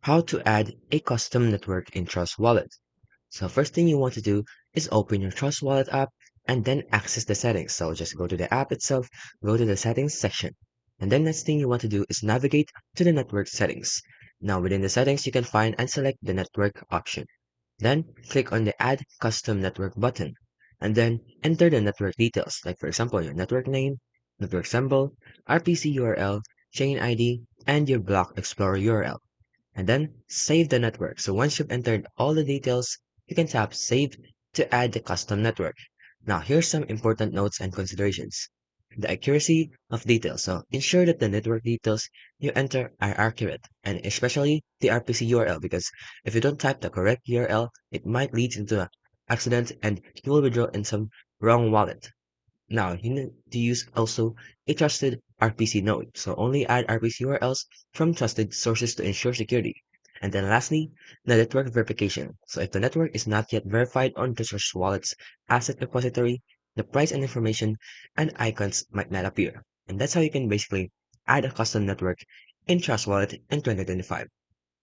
How to add a custom network in Trust Wallet. So first thing you want to do is open your Trust Wallet app and then access the settings. So just go to the app itself, go to the settings section. And then next thing you want to do is navigate to the network settings. Now within the settings, you can find and select the network option. Then click on the Add Custom Network button. And then enter the network details, like for example, your network name, network symbol, RPC URL, chain ID, and your Block Explorer URL, and then save the network. So once you've entered all the details, you can tap Save to add the custom network. Now, here's some important notes and considerations. The accuracy of details. So ensure that the network details you enter are accurate, and especially the RPC URL, because if you don't type the correct URL, it might lead into an accident and you will withdraw in some wrong wallet. Now, you need to use also a trusted RPC node. So only add RPC URLs from trusted sources to ensure security. And then lastly, the network verification. So if the network is not yet verified on the Trust Wallet's asset repository, the price and information and icons might not appear. And that's how you can basically add a custom network in Trust Wallet in 2025.